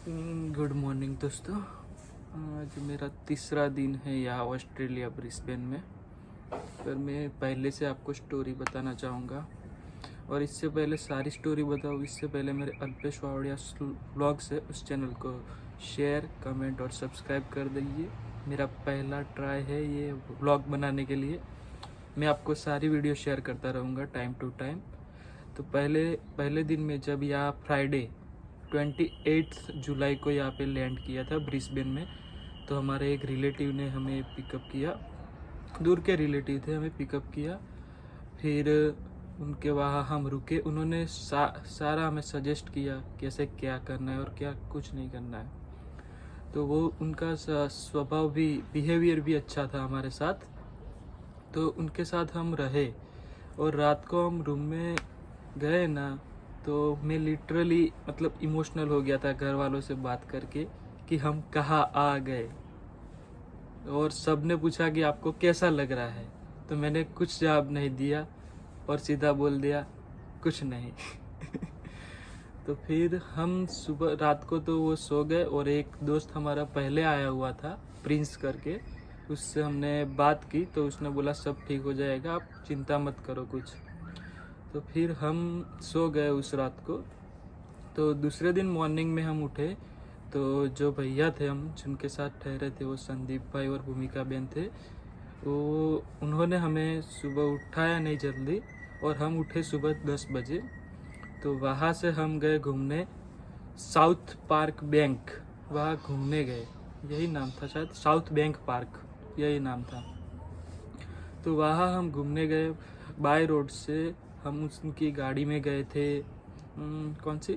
Good morning दोस्तों। आज मेरा तीसरा दिन है यहाँ ऑस्ट्रेलिया ब्रिस्बेन में। पर मैं पहले से आपको स्टोरी बताना चाहूँगा, और इससे पहले सारी स्टोरी बताऊँ इससे पहले मेरे अल्पेश वावड़िया व्लॉग्स है, उस चैनल को शेयर, कमेंट और सब्सक्राइब कर दीजिए। मेरा पहला ट्राई है ये व्लॉग बनाने के लिए। मैं आपको सारी वीडियो शेयर करता रहूँगा टाइम टू टाइम। तो पहले दिन में जब यहाँ फ्राइडे 28 जुलाई को यहाँ पे लैंड किया था ब्रिस्बेन में, तो हमारे एक रिलेटिव ने हमें पिकअप किया। दूर के रिलेटिव थे, हमें पिकअप किया। फिर उनके वहाँ हम रुके। उन्होंने सारा हमें सजेस्ट किया कैसे क्या करना है और क्या कुछ नहीं करना है। तो वो उनका स्वभाव भी, बिहेवियर भी अच्छा था हमारे साथ। तो उनके साथ हम रहे, और रात को हम रूम में गए ना, तो मैं लिटरली मतलब इमोशनल हो गया था घर वालों से बात करके कि हम कहाँ आ गए। और सब ने पूछा कि आपको कैसा लग रहा है, तो मैंने कुछ जवाब नहीं दिया और सीधा बोल दिया कुछ नहीं। तो फिर हम सुबह रात को तो वो सो गए, और एक दोस्त हमारा पहले आया हुआ था प्रिंस करके, उससे हमने बात की तो उसने बोला सब ठीक हो जाएगा, आप चिंता मत करो कुछ। तो फिर हम सो गए उस रात को। तो दूसरे दिन मॉर्निंग में हम उठे, तो जो भैया थे हम जिनके साथ ठहरे थे, वो संदीप भाई और भूमिका बहन थे। वो उन्होंने हमें सुबह उठाया नहीं जल्दी, और हम उठे सुबह 10 बजे। तो वहाँ से हम गए घूमने, साउथ पार्क बैंक, वहाँ घूमने गए। यही नाम था शायद, साउथ बैंक पार्क यही नाम था। तो वहाँ हम घूमने गए बाय रोड से। हम उनकी गाड़ी में गए थे, कौन सी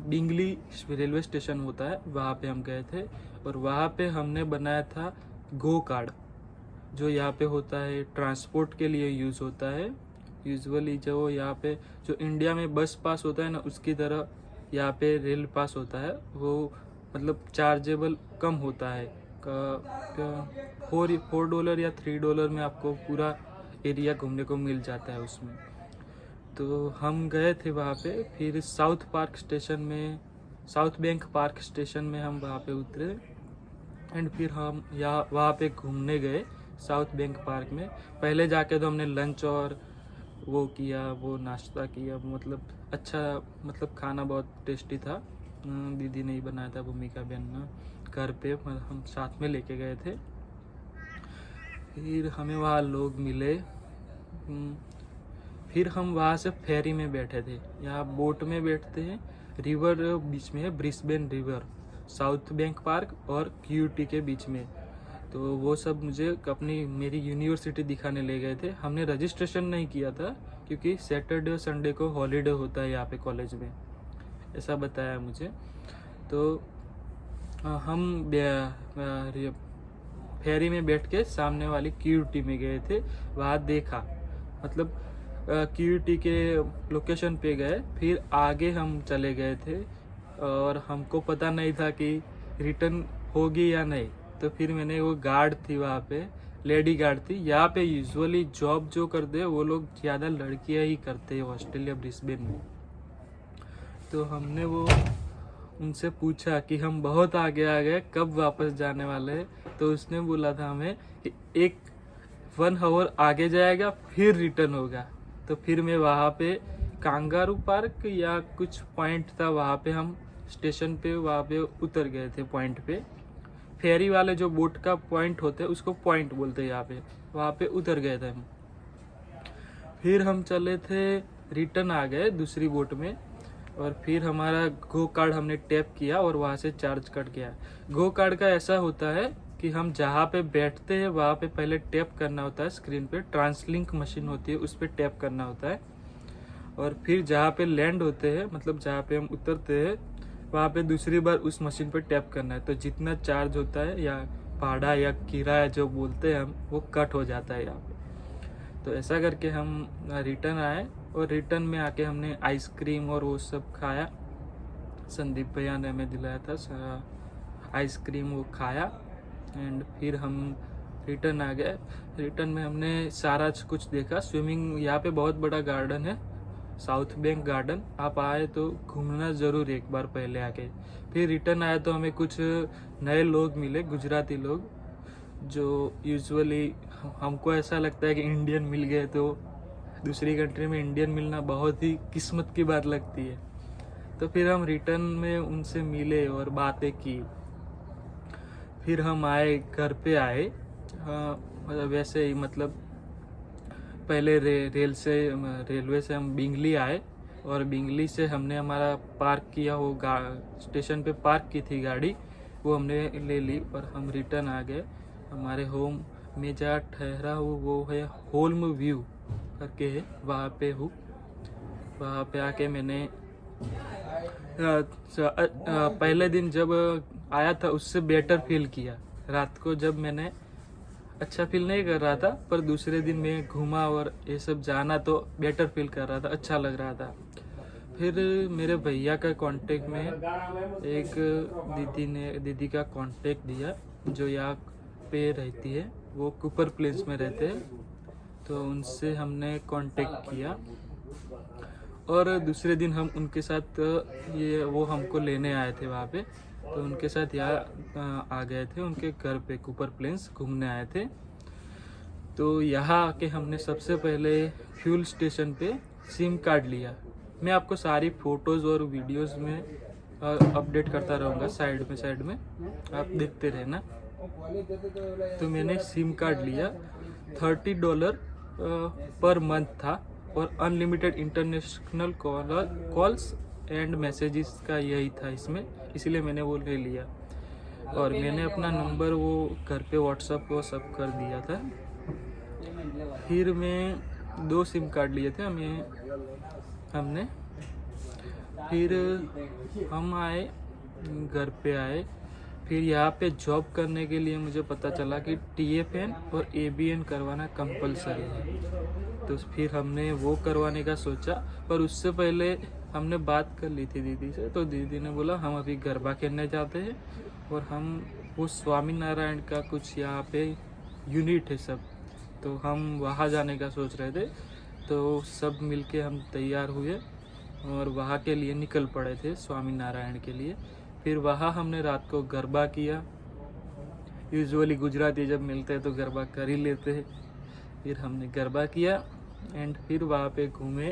बिंगली रेलवे स्टेशन होता है, वहाँ पे हम गए थे। और वहाँ पे हमने बनाया था गो कार्ड, जो यहाँ पे होता है ट्रांसपोर्ट के लिए यूज़ होता है। यूजुअली जो यहाँ पे जो इंडिया में बस पास होता है ना, उसकी तरह यहाँ पे रेल पास होता है। वो मतलब चार्जेबल कम होता है, $4 या $3 में आपको पूरा एरिया घूमने को मिल जाता है उसमें। तो हम गए थे वहाँ पे। फिर साउथ बैंक पार्क स्टेशन में हम वहाँ पे उतरे, एंड फिर हम वहाँ पे घूमने गए साउथ बैंक पार्क में। पहले जाके तो हमने लंच और वो किया, वो नाश्ता किया। मतलब अच्छा, मतलब खाना बहुत टेस्टी था। दीदी ने ही बनाया था, भूमिका बहन ने घर पे, हम साथ में लेके गए थे। फिर हमें वहाँ लोग मिले। फिर हम वहाँ से फेरी में बैठे थे। यहाँ बोट में बैठते हैं, रिवर बीच में है, Brisbane river, south bank park और क्यूटी के बीच में। तो वो सब मुझे मेरी यूनिवर्सिटी दिखाने ले गए थे। हमने रजिस्ट्रेशन नहीं किया था क्योंकि सैटरडे और संडे को हॉलीडे होता है यहाँ पे कॉलेज में, ऐसा बताया मुझे। तो हम फेरी में बैठ के सामने वाली क्यूटी में गए थे। वहाँ देखा, मतलब क्यूटी के लोकेशन पे गए। फिर आगे हम चले गए थे, और हमको पता नहीं था कि रिटर्न होगी या नहीं। तो फिर मैंने, वो गार्ड थी वहाँ पे, लेडी गार्ड थी। यहाँ पे यूजुअली जॉब जो करते हैं वो लोग ज़्यादा लड़कियाँ ही करते हैं ऑस्ट्रेलिया ब्रिस्बेन में। तो हमने वो उनसे पूछा कि हम बहुत आगे आ गए, कब वापस जाने वाले हैं। तो उसने बोला था हमें कि 1 आवर आगे जाएगा फिर रिटर्न होगा। तो फिर मैं वहाँ पे कांगारू पार्क या कुछ पॉइंट था, वहाँ पे हम स्टेशन पे वहाँ पे उतर गए थे पॉइंट पे। फेरी वाले जो बोट का पॉइंट होते हैं उसको पॉइंट बोलते हैं यहाँ पे, वहाँ पे उतर गए थे हम। फिर हम चले थे, रिटर्न आ गए दूसरी बोट में। और फिर हमारा गो कार्ड हमने टैप किया और वहाँ से चार्ज कट गया। गो कार्ड का ऐसा होता है कि हम जहाँ पे बैठते हैं वहाँ पे पहले टैप करना होता है स्क्रीन पे, ट्रांसलिंक मशीन होती है उस पर टैप करना होता है। और फिर जहाँ पे लैंड होते हैं, मतलब जहाँ पे हम उतरते हैं, वहाँ पे दूसरी बार उस मशीन पे टैप करना है। तो जितना चार्ज होता है या भाड़ा या किराया जो बोलते हैं हम, वो कट हो जाता है यहाँ पे। तो ऐसा करके हम रिटर्न आए, और रिटर्न में आके हमने आइसक्रीम और वो सब खाया। संदीप भैया ने हमें दिलाया था आइसक्रीम, वो खाया। एंड फिर हम रिटर्न आ गए। रिटर्न में हमने सारा कुछ देखा। स्विमिंग, यहाँ पे बहुत बड़ा गार्डन है, साउथ बैंक गार्डन। आप आए तो घूमना ज़रूर एक बार पहले आके। फिर रिटर्न आए तो हमें कुछ नए लोग मिले, गुजराती लोग, जो यूजुअली हमको ऐसा लगता है कि इंडियन मिल गए तो दूसरी कंट्री में इंडियन मिलना बहुत ही किस्मत की बात लगती है। तो फिर हम रिटर्न में उनसे मिले और बातें की। फिर हम आए, घर पे आए। मतलब वैसे ही, मतलब पहले रेलवे से हम बिंगली आए और बिंगली से हमने हमारा पार्क किया, वो स्टेशन पे पार्क की थी गाड़ी, वो हमने ले ली और हम रिटर्न आ गए हमारे होम में। जहाँ ठहरा हूँ वो है होल्म व्यू करके है, वहाँ पे हूँ। वहाँ पे आके मैंने पहले दिन जब आया था उससे बेटर फील किया। रात को जब मैंने अच्छा फील नहीं कर रहा था, पर दूसरे दिन मैं घूमा और ये सब जाना तो बेटर फील कर रहा था, अच्छा लग रहा था। फिर मेरे भैया का कांटेक्ट में एक दीदी का कांटेक्ट दिया जो यहाँ पे रहती है, वो कूपर प्लेस में रहते हैं। तो उनसे हमने कांटेक्ट किया और दूसरे दिन हम उनके साथ वो हमको लेने आए थे वहाँ पे, तो उनके साथ यहाँ आ गए थे उनके घर पे, कूपर प्लेन्स घूमने आए थे। तो यहाँ आके हमने सबसे पहले फ्यूल स्टेशन पे सिम कार्ड लिया। मैं आपको सारी फोटोज़ और वीडियोस में अपडेट करता रहूँगा साइड में आप देखते रहना। तो मैंने सिम कार्ड लिया, $30 पर मंथ था और unlimited international calls and messages का यही था इसमें, इसलिए मैंने वो ले लिया। और मैंने अपना नंबर वो घर पे व्हाट्सअप वो सब कर दिया था। फिर मैं 2 सिम कार्ड लिए थे हमने। फिर हम आए, घर पे आए। फिर यहाँ पे जॉब करने के लिए मुझे पता चला कि TFN और ABN करवाना कंपलसरी है। तो फिर हमने वो करवाने का सोचा, पर उससे पहले हमने बात कर ली थी दीदी से। तो दीदी ने बोला हम अभी गरबा खेलने जाते हैं और हम वो स्वामी नारायण का कुछ यहाँ पे यूनिट है सब, तो हम वहाँ जाने का सोच रहे थे। तो सब मिलके हम तैयार हुए और वहाँ के लिए निकल पड़े थे, स्वामी नारायण के लिए। फिर वहाँ हमने रात को गरबा किया। यूजुअली गुजराती जब मिलते हैं तो गरबा कर ही लेते हैं। फिर हमने गरबा किया एंड फिर वहाँ पे घूमे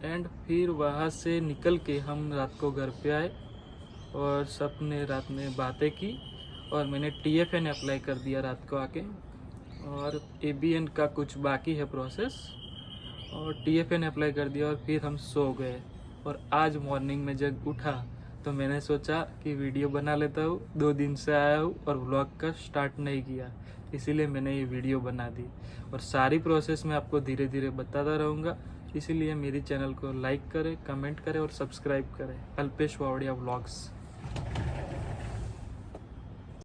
एंड फिर वहाँ से निकल के हम रात को घर पे आए और सबने रात में बातें की और मैंने TFN अप्लाई कर दिया रात को आके। और ABN का कुछ बाकी है प्रोसेस और TFN अप्लाई कर दिया और फिर हम सो गए। और आज मॉर्निंग में जब उठा तो मैंने सोचा कि वीडियो बना लेता हूँ। 2 दिन से आया हूँ और व्लॉग का स्टार्ट नहीं किया, इसीलिए मैंने ये वीडियो बना दी। और सारी प्रोसेस मैं आपको धीरे धीरे बताता रहूँगा, इसीलिए मेरी चैनल को लाइक करें, कमेंट करें और सब्सक्राइब करें। अल्पेश वावड़िया व्लॉग्स।